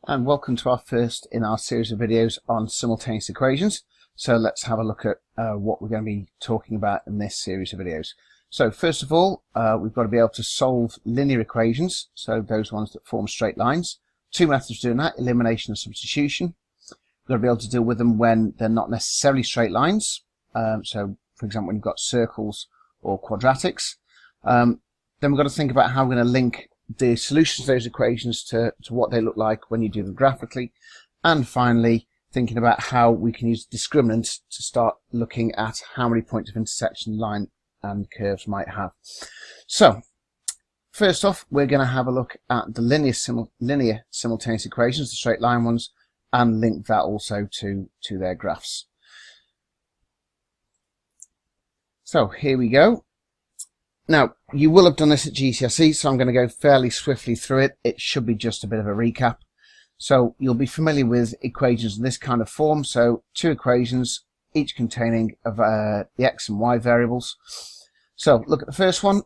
And welcome to our first in our series of videos on simultaneous equations. So let's have a look at what we're going to be talking about in this series of videos. So first of all, we've got to be able to solve linear equations, so those ones that form straight lines. Two methods of doing that: elimination and substitution. We've got to be able to deal with them when they're not necessarily straight lines. So for example, when you've got circles or quadratics. Then we've got to think about how we're going to link the solutions to those equations to what they look like when you do them graphically. And finally, thinking about how we can use discriminants to start looking at how many points of intersection line and curves might have. So first off, we're going to have a look at the linear simultaneous equations, the straight line ones, and link that also to their graphs. So here we go. Now, you will have done this at GCSE, so I'm going to go fairly swiftly through it. It should be just a bit of a recap. So you'll be familiar with equations in this kind of form. So two equations, each containing the x and y variables. So look at the first one.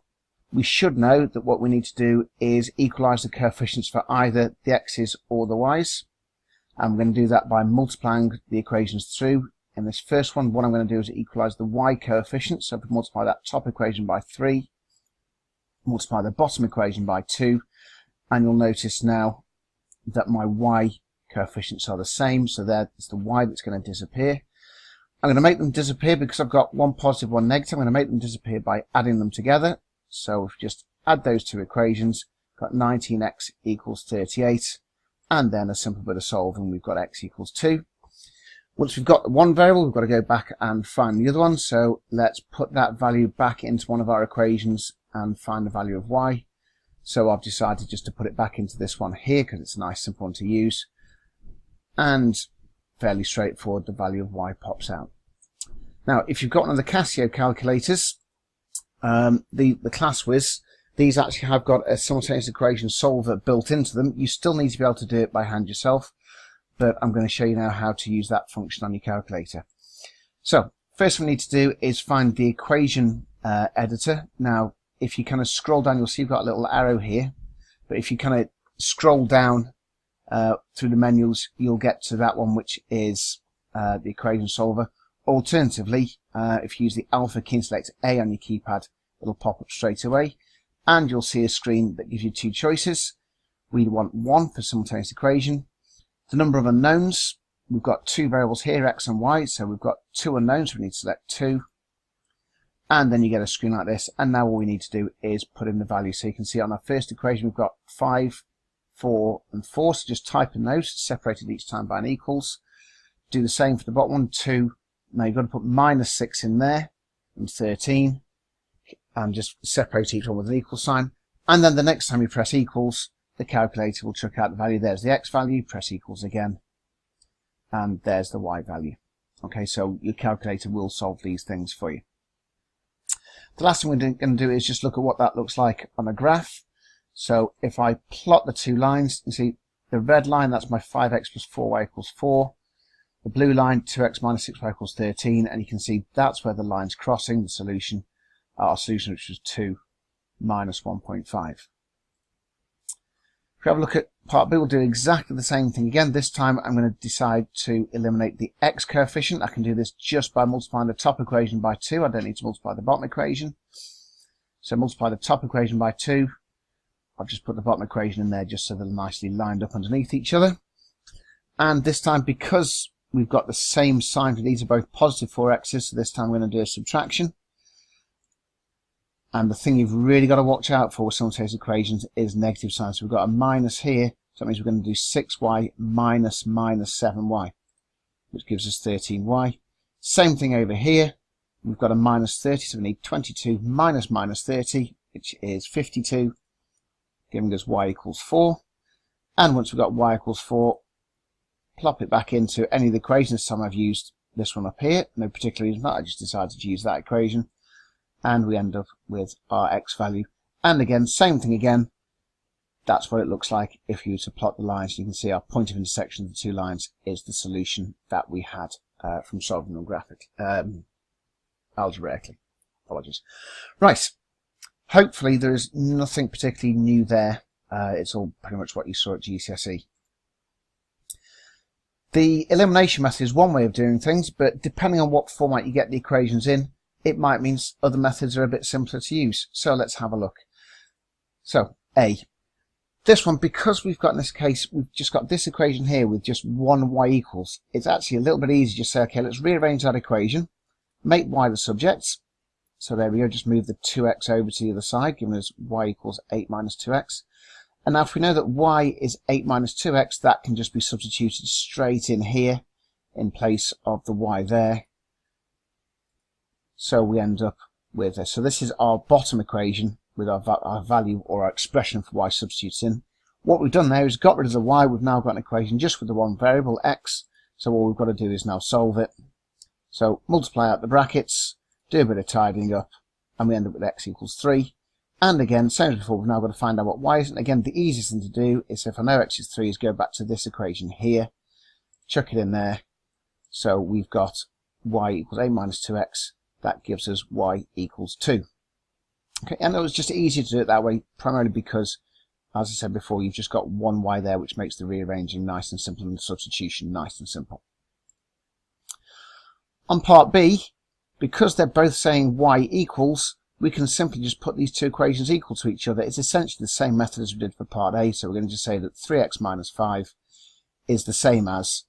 We should know that what we need to do is equalize the coefficients for either the x's or the y's. And we're going to do that by multiplying the equations through. In this first one, what I'm going to do is equalize the y coefficient. So if we multiply that top equation by 3, multiply the bottom equation by 2, and you'll notice now that my y coefficients are the same, so there's the y that's going to disappear. I'm going to make them disappear because I've got one positive, one negative. I'm going to make them disappear by adding them together. So if we just add those two equations, got 19x equals 38, and then a simple bit of solving, we've got x equals 2. Once we've got the one variable, we've got to go back and find the other one. So let's put that value back into one of our equations and find the value of y. So I've decided just to put it back into this one here because it's a nice simple one to use. And fairly straightforward, the value of y pops out. Now, if you've got one of the Casio calculators, the ClassWiz, these actually have got a simultaneous equation solver built into them. You still need to be able to do it by hand yourself, but I'm going to show you now how to use that function on your calculator. So first we need to do is find the equation editor. Now, if you kind of scroll down, you'll see you've got a little arrow here, but if you kind of scroll down through the menus, you'll get to that one, which is the equation solver. Alternatively, if you use the alpha key and select A on your keypad, it'll pop up straight away, and you'll see a screen that gives you two choices. We want 1 for simultaneous equation. The number of unknowns, we've got two variables here, x and y, so we've got two unknowns, so we need to select 2. And then you get a screen like this, and now all we need to do is put in the value. So you can see on our first equation we've got 5, 4 and 4, so just type in those, separated each time by an equals. Do the same for the bottom one, 2. Now you've got to put -6 in there, and 13, and just separate each one with an equal sign. And then the next time you press equals, the calculator will chuck out the value. There's the x value, press equals again, and there's the y value. Okay, so your calculator will solve these things for you. The last thing we're going to do is just look at what that looks like on a graph. So if I plot the two lines, you see the red line, that's my 5x plus 4y equals 4. The blue line, 2x minus 6y equals 13, and you can see that's where the line's crossing, the solution, our solution, which was 2 minus 1.5. If we have a look at part B, we'll do exactly the same thing again. This time I'm going to decide to eliminate the x coefficient. I can do this just by multiplying the top equation by 2. I don't need to multiply the bottom equation. So multiply the top equation by 2. I'll just put the bottom equation in there just so they're nicely lined up underneath each other. And this time, because we've got the same sign, these are both positive 4x's, so this time we're going to do a subtraction. And the thing you've really got to watch out for with simultaneous equations is negative signs. So we've got a minus here, so that means we're going to do 6y minus 7y, which gives us 13y. Same thing over here. We've got a minus 30, so we need 22 minus 30, which is 52, giving us y equals 4. And once we've got y equals 4, plop it back into any of the equations. This time I've used this one up here. No particular reason for that, I just decided to use that equation. And we end up with our x value. And again, same thing again. That's what it looks like if you were to plot the lines. You can see our point of intersection of the two lines is the solution that we had from solving them algebraically. Apologies. Right. Hopefully there is nothing particularly new there. It's all pretty much what you saw at GCSE. The elimination method is one way of doing things, but depending on what format you get the equations in, it might mean other methods are a bit simpler to use. So let's have a look. So A. This one, because we've got in this case, we've just got this equation here with just one y equals. It's actually a little bit easier to just say, okay, let's rearrange that equation, make y the subject. So there we go, just move the 2x over to the other side, giving us y equals 8 minus 2x. And now if we know that y is 8 minus 2x, that can just be substituted straight in here in place of the y there. So we end up with this. So this is our bottom equation with our value or our expression for y substitutes in. What we've done there is got rid of the y. We've now got an equation just with the one variable, x. So all we've got to do is now solve it. So multiply out the brackets, do a bit of tidying up, and we end up with x equals 3. And again, same as before, we've now got to find out what y is. And again, the easiest thing to do is, if I know x is 3, is go back to this equation here, chuck it in there. So we've got y equals 8 minus 2x. That gives us y equals 2. Okay, and it was just easier to do it that way, primarily because, as I said before, you've just got one y there, which makes the rearranging nice and simple and the substitution nice and simple. On part B, because they're both saying y equals, we can simply just put these two equations equal to each other. It's essentially the same method as we did for part A, so we're going to just say that 3x minus 5 is the same as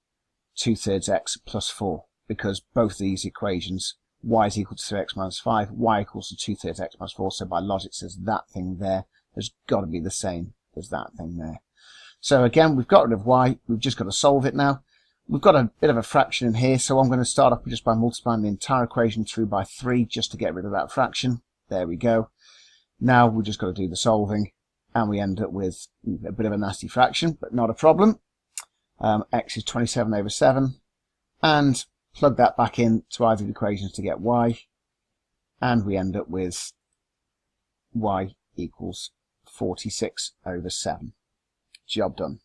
2/3 x plus 4, because both these equations, y is equal to 3x minus 5, y equals to 2/3 x minus 4, so by logic says that thing there has got to be the same as that thing there. So again, we've got rid of y, we've just got to solve it now. We've got a bit of a fraction in here, so I'm going to start off just by multiplying the entire equation through by 3 just to get rid of that fraction. There we go. Now we've just got to do the solving, and we end up with a bit of a nasty fraction, but not a problem. X is 27 over 7, and plug that back in to either of the equations to get y, and we end up with y equals 46 over 7. Job done.